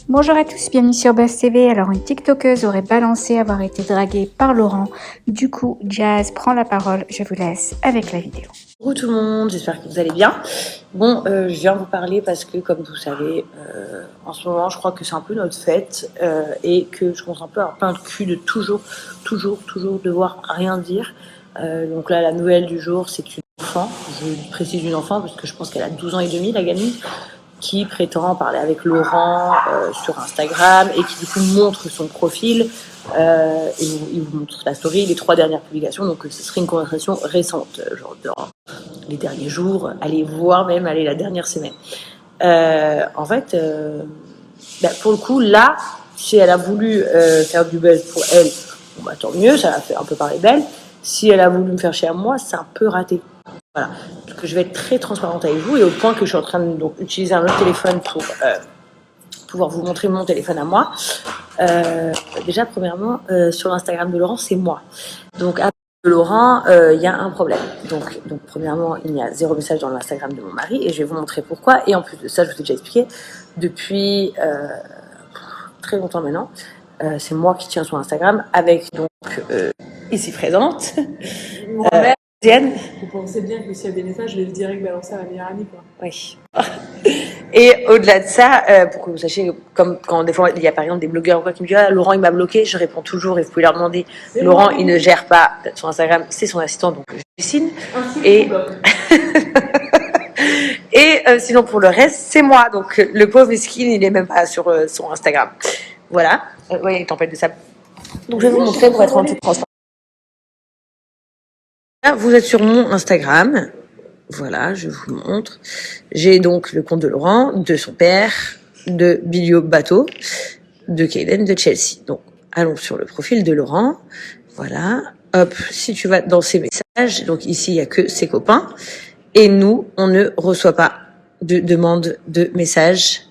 Bonjour à tous, bienvenue sur Buzz TV. Alors, une TikTokeuse aurait balancé avoir été draguée par Laurent. Du coup, Jazz prend la parole. Je vous laisse avec la vidéo. Bonjour tout le monde, j'espère que vous allez bien. Bon, je viens vous parler parce que, comme vous savez, en ce moment, je crois que c'est un peu notre fête et que je commence un peu à avoir plein de cul de toujours devoir rien dire. Donc là, la nouvelle du jour, c'est une enfant. Je précise une enfant parce que je pense qu'elle a 12 ans et demi, la gamine, qui prétend parler avec Laurent sur Instagram et qui du coup montre son profil. Il vous montre la story, les 3 dernières publications, donc ce serait une conversation récente, genre dans les derniers jours, allez voir même la dernière semaine. En fait, pour le coup, là, si elle a voulu faire du buzz pour elle, bon, bah, tant mieux, ça a fait un peu parler d'elle. Si elle a voulu me faire chier à moi, c'est un peu raté. Voilà. Donc, je vais être très transparente avec vous et au point que je suis en train de donc, utiliser un autre téléphone pour pouvoir vous montrer mon téléphone à moi. Déjà, premièrement, sur l'Instagram de Laurent, c'est moi. Donc, après Laurent, il y a un problème. Donc, premièrement, il y a 0 message dans l'Instagram de mon mari et je vais vous montrer pourquoi. Et en plus de ça, je vous ai déjà expliqué, depuis très longtemps maintenant, c'est moi qui tiens son Instagram avec donc ici présente. Diane. Vous pensez bien que s'il y a des messages, je vais direct balancer à la meilleure amie, quoi. Oui. Et au-delà de ça, pour que vous sachiez, comme quand des fois il y a par exemple des blogueurs ou quoi qui me disent ah, Laurent il m'a bloqué, je réponds toujours et vous pouvez leur demander. Laurent il ne gère pas son Instagram, c'est son assistant donc je dessine. Et sinon pour le reste c'est moi donc le pauvre mesquine il est même pas sur son Instagram. Voilà. Oui, une tempête de sable. Donc je vais vous montrer pour être en toute transparence. Là, vous êtes sur mon Instagram. Voilà, je vous montre. J'ai donc le compte de Laurent, de son père, de Bilio Bateau, de Kayden, de Chelsea. Donc, allons sur le profil de Laurent. Voilà. Hop, si tu vas dans ses messages, donc ici, il y a que ses copains. Et nous, on ne reçoit pas de demande de message.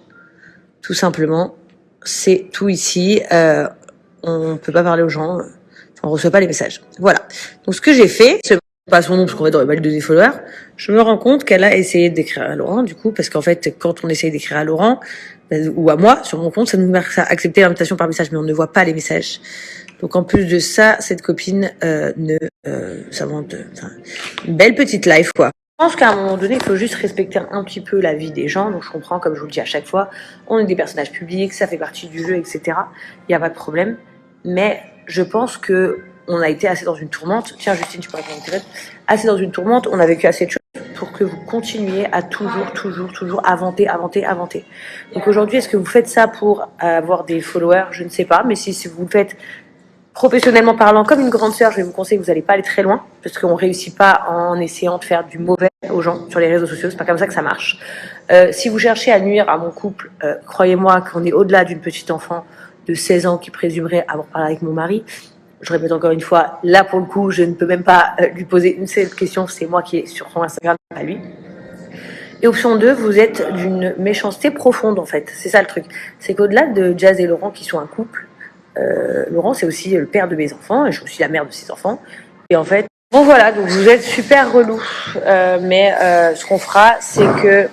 Tout simplement. C'est tout ici. On peut pas parler aux gens. On reçoit pas les messages. Voilà. Donc, ce que j'ai fait, pas son nom parce qu'en fait, on aurait pas des followers. Je me rends compte qu'elle a essayé d'écrire à Laurent, du coup, parce qu'en fait, quand on essaye d'écrire à Laurent, ou à moi, sur mon compte, ça nous marque à accepter l'invitation par message, mais on ne voit pas les messages. Donc, en plus de ça, cette copine, ça monte, une belle petite life, quoi. Je pense qu'à un moment donné, il faut juste respecter un petit peu la vie des gens. Donc, je comprends, comme je vous le dis à chaque fois, on est des personnages publics, ça fait partie du jeu, etc. Il n'y a pas de problème. Mais je pense que on a été assez dans une tourmente. Tiens, Justine, tu peux répondre au téléphone. Assez dans une tourmente, on a vécu assez de choses pour que vous continuiez à toujours avancer. Donc aujourd'hui, est-ce que vous faites ça pour avoir des followers? Je ne sais pas, mais si vous le faites professionnellement parlant, comme une grande sœur, je vais vous conseiller que vous n'allez pas aller très loin, parce qu'on ne réussit pas en essayant de faire du mauvais aux gens sur les réseaux sociaux, c'est pas comme ça que ça marche. Si vous cherchez à nuire à mon couple, croyez-moi qu'on est au-delà d'une petite enfant de 16 ans qui présumerait avoir parlé avec mon mari. Je répète encore une fois, là pour le coup, je ne peux même pas lui poser une seule question, c'est moi qui est sur son Instagram, pas lui. Et option 2, vous êtes d'une méchanceté profonde en fait, c'est ça le truc. C'est qu'au-delà de Jazz et Laurent qui sont un couple, Laurent c'est aussi le père de mes enfants et je suis aussi la mère de ses enfants. Et en fait, bon voilà, donc vous êtes super relou. Mais ce qu'on fera, c'est que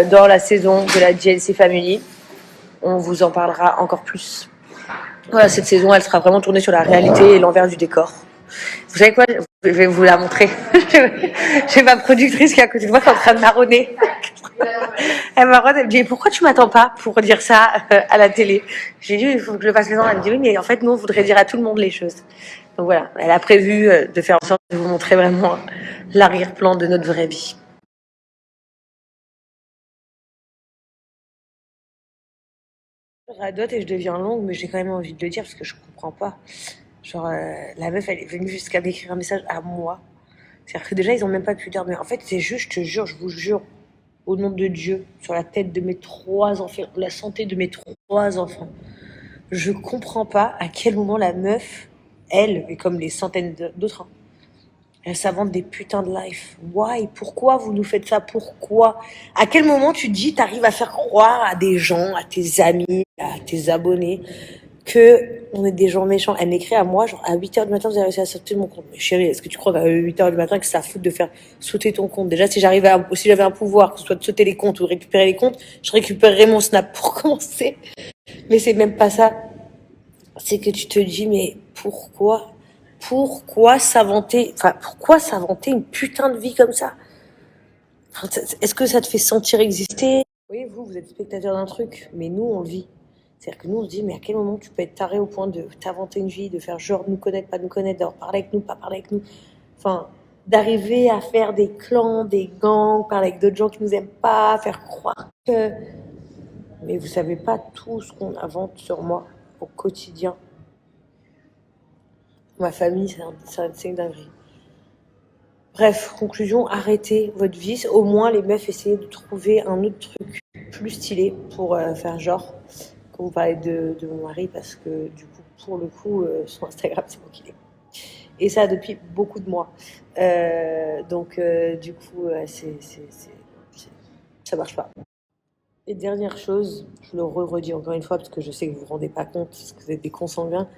dans la saison de la JLC Family, on vous en parlera encore plus. Voilà, cette saison, elle sera vraiment tournée sur la réalité et l'envers du décor. Vous savez quoi? Je vais vous la montrer. J'ai ma productrice qui est à côté de moi qui est en train de marronner. Elle marronne, elle me dit pourquoi tu m'attends pas pour dire ça à la télé? J'ai dit il faut que je le fasse maintenant. Elle me dit oui, mais en fait nous on voudrait dire à tout le monde les choses. Donc voilà, elle a prévu de faire en sorte de vous montrer vraiment l'arrière-plan de notre vraie vie. Je radote et je deviens longue, mais j'ai quand même envie de le dire parce que je comprends pas. Genre, la meuf, elle est venue jusqu'à m'écrire un message à moi. C'est-à-dire que déjà, ils ont même pas pu dire, mais en fait, c'est juste, je te jure, je vous jure, au nom de Dieu, sur la tête de mes 3 enfants, la santé de mes 3 enfants. Je comprends pas à quel moment la meuf, elle, et comme les centaines d'autres, hein, elle s'invente des putains de life. Why? Pourquoi vous nous faites ça? Pourquoi? À quel moment tu te dis, t'arrives à faire croire à des gens, à tes amis, à tes abonnés, que on est des gens méchants? Elle m'écrit à moi, genre à 8h du matin, vous avez réussi à sauter mon compte. Mais chérie, est-ce que tu crois qu'à 8h du matin que ça fout de faire sauter ton compte? Déjà, si j'avais un pouvoir, que ce soit de sauter les comptes ou de récupérer les comptes, je récupérerais mon Snap pour commencer. Mais c'est même pas ça. C'est que tu te dis, mais pourquoi s'inventer une putain de vie comme ça? Enfin, est-ce que ça te fait sentir exister? Oui, vous êtes spectateur d'un truc, mais nous, on le vit. C'est-à-dire que nous, on se dit, mais à quel moment tu peux être taré au point de t'inventer une vie, de faire genre nous connaître, pas nous connaître, d'avoir parlé avec nous, pas parler avec nous. Enfin, d'arriver à faire des clans, des gangs, parler avec d'autres gens qui nous aiment pas, faire croire que... Mais vous savez pas tout ce qu'on invente sur moi au quotidien. Ma famille, c'est une dinguerie. Bref, conclusion, arrêtez votre vice. Au moins, les meufs, essayez de trouver un autre truc plus stylé pour faire genre. Quand vous parlez de mon mari, parce que du coup, pour le coup, son Instagram, c'est moi qui l'ai. Et ça depuis beaucoup de mois. Donc, du coup, ça marche pas. Et dernière chose, je le redis encore une fois, parce que je sais que vous vous rendez pas compte, parce que vous êtes des consanguins.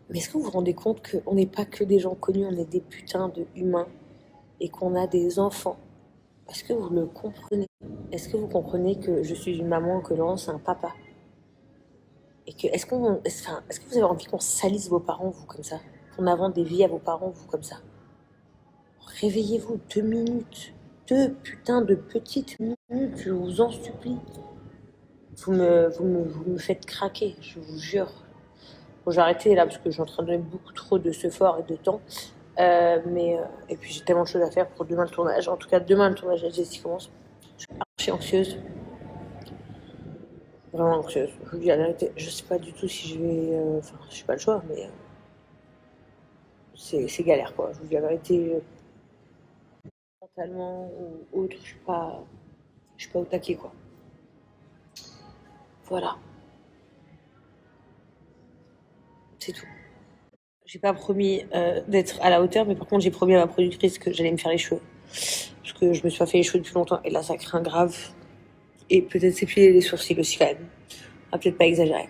Mais est-ce que vous vous rendez compte qu'on n'est pas que des gens connus, on est des putains de humains et qu'on a des enfants? Est-ce que vous le comprenez? Est-ce que vous comprenez que je suis une maman, que Laurent c'est un papa? Et que est-ce que vous avez envie qu'on salisse vos parents, vous, comme ça? Qu'on invente des vies à vos parents, vous, comme ça? Réveillez-vous 2 minutes. 2 putains de petites minutes, je vous en supplie. Vous me faites craquer, je vous jure. Bon, j'ai arrêté là parce que je suis en train de donner beaucoup trop de ce fort et de temps. Et puis j'ai tellement de choses à faire pour demain le tournage. En tout cas, demain le tournage de Jessie commence. Je suis archi anxieuse. Vraiment anxieuse. Je vous dis la vérité, je sais pas du tout si je vais. Enfin, j'ai pas le choix, mais c'est galère quoi. Je vous dis la vérité, mentalement ou autre, je suis pas au taquet quoi. Voilà, c'est tout. J'ai pas promis d'être à la hauteur, mais par contre j'ai promis à ma productrice que j'allais me faire les cheveux. Parce que je me suis pas fait les cheveux depuis longtemps et là ça craint grave. Et peut-être s'épiler les sourcils aussi quand même. On va peut-être pas exagérer.